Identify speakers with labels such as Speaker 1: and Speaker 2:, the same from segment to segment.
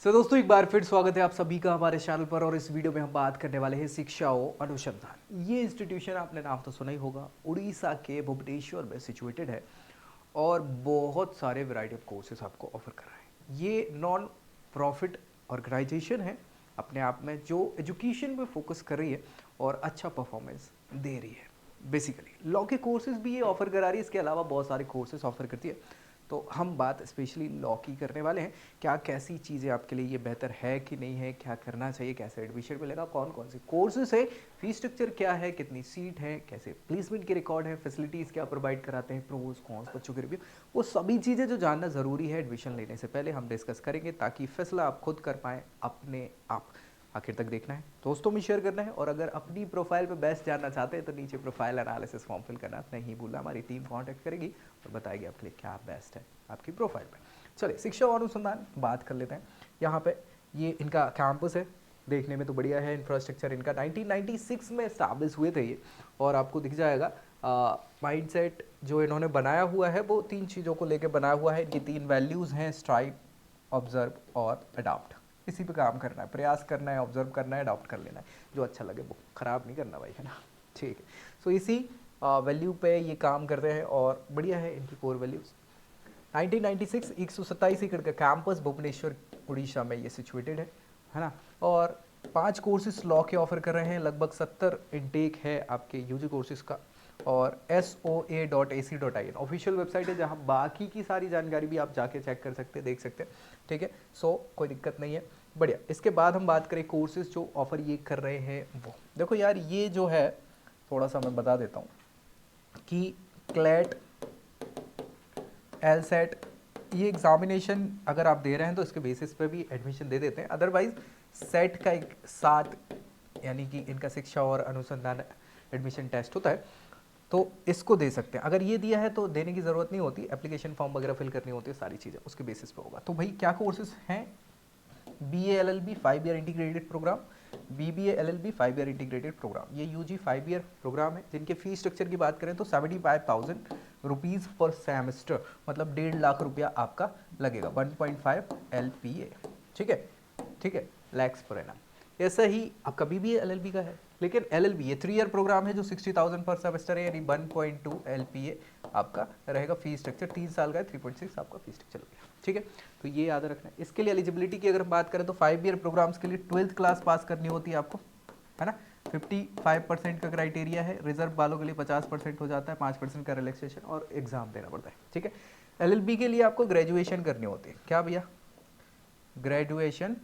Speaker 1: दोस्तों एक बार फिर स्वागत है आप सभी का हमारे चैनल पर। और इस वीडियो में हम बात करने वाले हैं शिक्षा और अनुसंधान। ये इंस्टीट्यूशन आपने नाम तो सुना ही होगा, उड़ीसा के भुवनेश्वर में सिचुएटेड है और बहुत सारे वैरायटी ऑफ कोर्सेज आपको ऑफर कर रहा है। ये नॉन प्रॉफिट ऑर्गेनाइजेशन है अपने आप में, जो एजुकेशन पे फोकस कर रही है और अच्छा परफॉर्मेंस दे रही है। बेसिकली लॉ के कोर्सेज भी ये ऑफर करा रही है, इसके अलावा बहुत सारे कोर्सेज ऑफर करती है। तो हम बात स्पेशली लॉ की करने वाले हैं। क्या कैसी चीज़ें आपके लिए ये बेहतर है कि नहीं है, क्या करना चाहिए, कैसे एडमिशन मिलेगा, कौन कौन से कोर्सेज है, फीस स्ट्रक्चर क्या है, कितनी सीट है, कैसे प्लेसमेंट के रिकॉर्ड है, फैसिलिटीज़ क्या प्रोवाइड कराते हैं, प्रोज कॉन्स, बच्चों के रिव्यू, वो सभी चीज़ें जो जानना ज़रूरी है एडमिशन लेने से पहले हम डिस्कस करेंगे, ताकि फैसला आप खुद कर पाएँ अपने आप। आखिर तक देखना है, दोस्तों में शेयर करना है, और अगर अपनी प्रोफाइल पे बेस्ट जानना चाहते हैं तो नीचे प्रोफाइल एनालिसिस फॉर्म फिल करना नहीं भूलना। हमारी टीम कांटेक्ट करेगी और बताएगी आपके लिए क्या बेस्ट है आपकी प्रोफाइल पे। चलिए शिक्षा और अनुसंधान बात कर लेते हैं। यहाँ पे ये इनका कैंपस है, देखने में तो बढ़िया है। इंफ्रास्ट्रक्चर इनका 1996 में स्टैब्लिश हुए थे ये, और आपको दिख जाएगा माइंडसेट जो इन्होंने बनाया हुआ है वो 3 चीज़ों को लेकर बनाया हुआ है। इनकी 3 वैल्यूज़ हैं, स्ट्राइव, ऑब्जर्व और अडॉप्ट। इसी पे काम करना है, प्रयास करना है, ऑब्जर्व करना है, अडॉप्ट कर लेना है, जो अच्छा लगे वो, खराब नहीं करना भाई, है ना। ठीक है, सो इसी वैल्यू पे ये काम करते हैं और बढ़िया है इनकी कोर वैल्यूज़। 1996 127 एकड़ का कैंपस भुवनेश्वर उड़ीसा में ये सिचुएटेड है ना। और 5 कोर्सेज लॉ के ऑफर कर रहे हैं, लगभग 70 इनटेक है आपके यूजी कोर्सेज का। और soa.ac.in ऑफिशियल वेबसाइट है, जहां बाकी की सारी जानकारी भी आप जाके चेक कर सकते हैं, देख सकते हैं। ठीक है, सो कोई दिक्कत नहीं है, बढ़िया। इसके बाद हम बात करें कोर्सेज जो ऑफर ये कर रहे हैं वो देखो यार, ये जो है थोड़ा सा मैं बता देता हूँ कि क्लैट, एल सेट, ये एग्जामिनेशन अगर आप दे रहे हैं तो इसके बेसिस पे भी एडमिशन दे देते हैं। अदरवाइज सेट का एक साथ, यानी कि इनका शिक्षा और अनुसंधान एडमिशन टेस्ट होता है, तो इसको दे सकते हैं। अगर ये दिया है तो देने की ज़रूरत नहीं होती, एप्लीकेशन फॉर्म वगैरह फिल करनी होती है, सारी चीज़ें उसके बेसिस पे होगा। तो भाई क्या कोर्सेज हैं? BA LLB 5 year integrated program, BBA LLB 5 year integrated program, ये यूजी 5 ईयर प्रोग्राम है, जिनके फीस स्ट्रक्चर की बात करें तो 75,000 रुपीज़ पर सेमेस्टर, मतलब 1.5 लाख रुपया आपका लगेगा, 1.5 LPA। ठीक है, ठीक है, लैक्स पर एनम। ऐसा ही आपका BBA LLB का है, लेकिन LLB ये 3 ईयर प्रोग्राम है जो 60,000 पर सेमेस्टर है, यानी 1.2 LPA आपका रहेगा फीस स्ट्रक्चर। 3 साल का है, 3.6 आपका फीस स्ट्रक्चर लगेगा। ठीक है, तो ये याद रखना है। इसके लिए एलिजिबिलिटी की अगर हम बात करें तो 5 ईयर प्रोग्राम्स के लिए 12th क्लास पास करनी होती है आपको, है ना। 55% का क्राइटेरिया है, रिजर्व वालों के लिए 50% हो जाता है, 5% का रिलैक्सेशन और एग्जाम देना पड़ता है। ठीक है, LLB के लिए आपको ग्रेजुएशन करनी होती है। क्या भैया? ग्रेजुएशन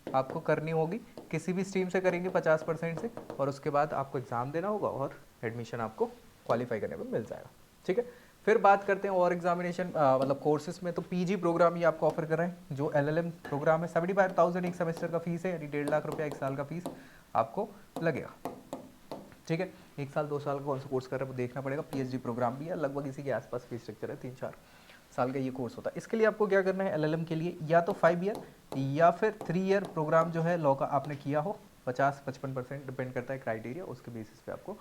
Speaker 1: आपको करनी होगी, किसी भी स्ट्रीम से करेंगे 50% से, और उसके बाद आपको एग्जाम देना होगा और एडमिशन आपको क्वालिफाई करने पर मिल जाएगा। ठीक है, फिर बात करते हैं और एग्जामिनेशन मतलब कोर्सेज में, तो PG प्रोग्राम ये आपको ऑफर कर रहे हैं, जो LLM प्रोग्राम है। 75,000 एक सेमेस्टर का फीस है, यानी 1.5 लाख रुपया एक साल का फीस आपको लगेगा। ठीक है, 1 साल 2 साल का कौन सा कोर्स कर रहे हैं वो देखना पड़ेगा। PhD प्रोग्राम भी है, लगभग इसी के आसपास फीस स्ट्रक्चर है, 3-4 साल का ये कोर्स होता है। इसके लिए आपको क्या करना है, LLM के लिए या तो 5 ईयर या फिर 3 ईयर प्रोग्राम जो है लॉ का आपने किया हो, 50-55% डिपेंड करता है क्राइटेरिया, उसके बेसिस पे आपको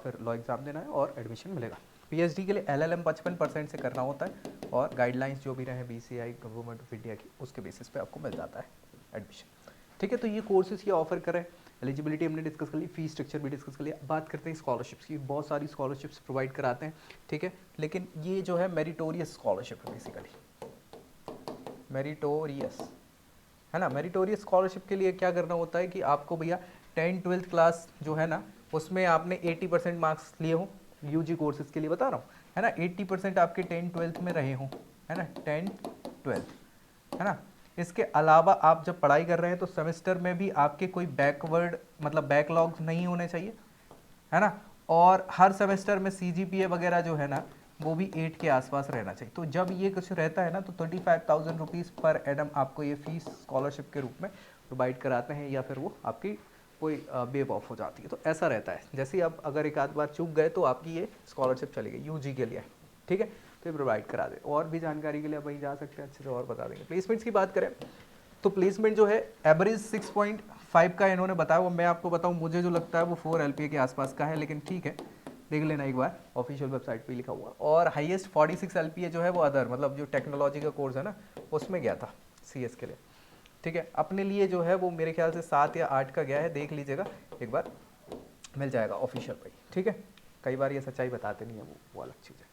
Speaker 1: फिर लॉ एग्जाम देना है और एडमिशन मिलेगा। PhD के लिए LLM 55% से करना होता है, और गाइडलाइंस जो भी रहे BCI गवर्नमेंट ऑफ इंडिया की, उसके बेसिस पे आपको मिल जाता है एडमिशन। ठीक है, तो ये कोर्सेज ये ऑफर करें। एलिजिबिलिटी हमने डिस्कस कर ली, फीस स्ट्रक्चर भी डिस्कस कर लिया। बात करते हैं स्कॉलरशिप्स की, बहुत सारी स्कॉलरशिप्स प्रोवाइड कराते हैं। ठीक है, लेकिन ये जो है मेरिटोरियस स्कॉलरशिप है, बेसिकली मेरिटोरियस, है ना। मेरिटोरियस स्कॉलरशिप के लिए क्या करना होता है कि आपको भैया 10th-12th क्लास जो है ना, उसमें आपने 80% मार्क्स लिए हो, यूजी कोर्सेज के लिए बता रहा हूँ, है ना। 80% आपके 10th-12th में रहे हों, है ना, 10th-12th, है ना। इसके अलावा आप जब पढ़ाई कर रहे हैं तो सेमेस्टर में भी आपके कोई बैकवर्ड मतलब बैकलॉग्स नहीं होने चाहिए, है ना। और हर सेमेस्टर में CGPA वगैरह जो है ना, वो भी 8 के आसपास रहना चाहिए। तो जब ये कुछ रहता है ना, तो 35,000 रुपीज़ पर एडम आपको ये फीस स्कॉलरशिप के रूप में प्रोवाइड कराते हैं, या फिर वो आपकी कोई वेव ऑफ हो जाती है। तो ऐसा रहता है, जैसे आप अगर एक आध बार चूक गए तो आपकी ये स्कॉलरशिप चली गई यूजी के लिए। ठीक है, तो ये प्रोवाइड करा दे। और भी जानकारी के लिए वहीं जा सकते हैं, अच्छे से और बता देंगे। प्लेसमेंट्स की बात करें तो प्लेसमेंट जो है एवरेज 6.5 का इन्होंने बताया, वो मैं आपको बताऊं, मुझे जो लगता है वो 4 LPA के आसपास का है, लेकिन ठीक है, देख लेना एक बार, ऑफिशियल वेबसाइट पे लिखा हुआ। और हाईएस्ट 46 LPA जो है वो अदर, मतलब जो टेक्नोलॉजी का कोर्स है ना, उसमें गया था CS के लिए। ठीक है। अपने लिए जो है वो मेरे ख्याल से 7 या 8 का गया है, देख लीजिएगा एक बार, मिल जाएगा ऑफिशियल पे, ठीक है। कई बार ये सच्चाई बताते नहीं है, वो अलग चीज़ है।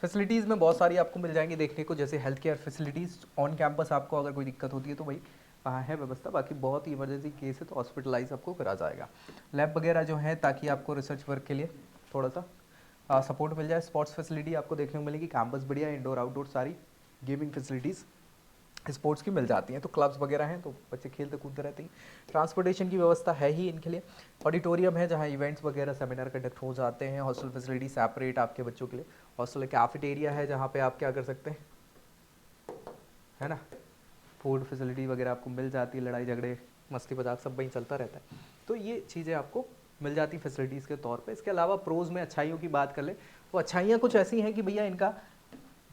Speaker 1: फैसिलिटीज़ में बहुत सारी आपको मिल जाएंगी देखने को, जैसे health care facilities on campus, आपको अगर कोई दिक्कत होती है तो भाई वहाँ है व्यवस्था। बाकी बहुत ही इमरजेंसी केस है तो हॉस्पिटलाइज आपको करा जाएगा। लैब वगैरह जो है ताकि आपको रिसर्च वर्क के लिए थोड़ा सा सपोर्ट मिल जाए। स्पोर्ट्स फैसिलिटी आपको देखने को मिलेगी, कैंपस बढ़िया, इंडोर आउटडोर सारी गेमिंग फैसिलिटीज़ स्पोर्ट्स की मिल जाती हैं, तो क्लब्स वगैरह हैं तो बच्चे खेलते कूदते रहते हैं। ट्रांसपोर्टेशन की व्यवस्था है ही इनके लिए। ऑडिटोरियम है जहाँ इवेंट्स वगैरह सेमिनार कंडक्ट हो जाते हैं। हॉस्टल फैसिलिटी सेपरेट आपके बच्चों के लिए। हॉस्टल कैफेटेरिया है जहाँ पे आप क्या कर सकते हैं, है ना, फूड फैसिलिटी वगैरह आपको मिल जाती है। लड़ाई झगड़े मस्ती मजाक सब वहीं चलता रहता है, तो ये चीज़ें आपको मिल जाती फैसिलिटीज़ के तौर पे। इसके अलावा प्रोज में अच्छाइयों की बात कर ले तो अच्छाइयाँ कुछ ऐसी हैं कि भैया इनका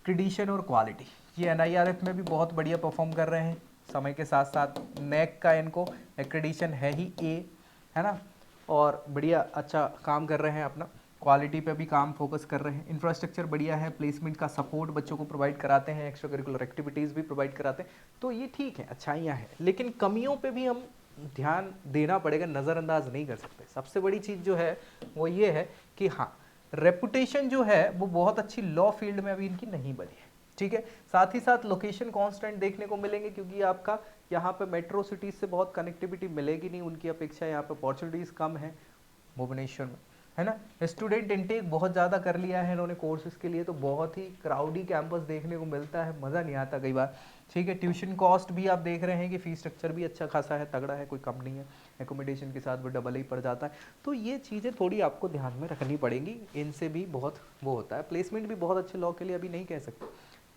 Speaker 1: ट्रेडिशन और क्वालिटी, ये NIRF में भी बहुत बढ़िया परफॉर्म कर रहे हैं। समय के साथ साथ NAC का इनको एक्रेडिशन है ही A, है ना, और बढ़िया अच्छा काम कर रहे हैं, अपना क्वालिटी पे भी काम फोकस कर रहे हैं। इंफ्रास्ट्रक्चर बढ़िया है, प्लेसमेंट का सपोर्ट बच्चों को प्रोवाइड कराते हैं, एक्स्ट्रा करिकुलर एक्टिविटीज़ भी प्रोवाइड कराते हैं, तो ये ठीक है, अच्छाइयाँ हैं। लेकिन कमियों पे भी हम ध्यान देना पड़ेगा, नज़रअंदाज नहीं कर सकते। सबसे बड़ी चीज़ जो है वो ये है कि हाँ, रेपुटेशन जो है वो बहुत अच्छी लॉ फील्ड में अभी इनकी नहीं बनी है, ठीक है। साथ ही साथ लोकेशन कांस्टेंट देखने को मिलेंगे, क्योंकि आपका यहाँ पे मेट्रो सिटीज से बहुत कनेक्टिविटी मिलेगी नहीं उनकी अपेक्षा, यहाँ पे अपॉर्चुनिटीज़ कम है भुवनेश्वर में, है ना। स्टूडेंट इनटेक बहुत ज़्यादा कर लिया है इन्होंने कोर्सेज के लिए, तो बहुत ही क्राउडी कैंपस देखने को मिलता है, मज़ा नहीं आता कई बार, ठीक है। ट्यूशन कॉस्ट भी आप देख रहे हैं कि फ़ीस स्ट्रक्चर भी अच्छा खासा है, तगड़ा है, कोई कम नहीं है। एकोमोडेशन के साथ वो डबल ही पड़ जाता है, तो ये चीज़ें थोड़ी आपको ध्यान में रखनी पड़ेंगी। इनसे भी बहुत वो होता है। प्लेसमेंट भी बहुत अच्छे लॉ के लिए अभी नहीं कह सकते,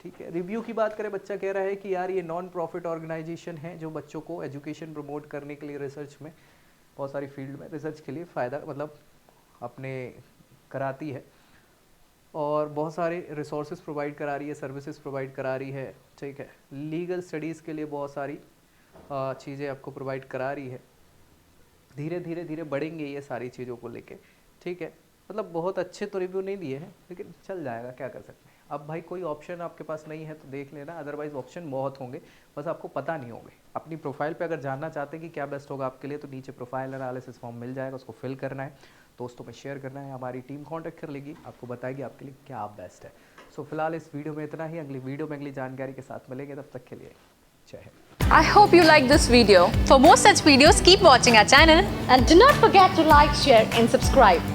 Speaker 1: ठीक है। रिव्यू की बात करें, बच्चा कह रहा है कि यार ये नॉन प्रॉफिट ऑर्गेनाइजेशन है जो बच्चों को एजुकेशन प्रमोट करने के लिए रिसर्च में बहुत सारी फील्ड में रिसर्च के लिए फ़ायदा मतलब अपने कराती है, और बहुत सारे रिसोर्सेज प्रोवाइड करा रही है, सर्विसेज प्रोवाइड करा रही है, ठीक है। लीगल स्टडीज़ के लिए बहुत सारी चीज़ें आपको प्रोवाइड करा रही है। धीरे धीरे धीरे बढ़ेंगे ये सारी चीज़ों को लेके, ठीक है। मतलब बहुत अच्छे तो रिव्यू नहीं दिए हैं, लेकिन चल जाएगा, क्या कर सकते हैं। अब भाई कोई ऑप्शन आपके पास नहीं है तो देख लेना, अदरवाइज ऑप्शन बहुत होंगे, बस आपको पता नहीं होंगे। अपनी प्रोफाइल पे अगर जानना चाहते हैं कि क्या बेस्ट होगा आपके लिए, तो नीचे प्रोफाइल एनालिसिस फॉर्म मिल जाएगा, उसको फिल करना है, दोस्तों में शेयर करना है, हमारी टीम कॉन्टैक्ट कर लेगी, आपको बताएगी आपके लिए क्या बेस्ट है। सो फिलहाल इस वीडियो में इतना ही, अगली वीडियो में अगली जानकारी के साथ मिलेंगे, तब तक के लिए जय Hind.
Speaker 2: I hope you like this video. For more such videos, keep watching our channel.
Speaker 3: And do not forget to like, share and subscribe.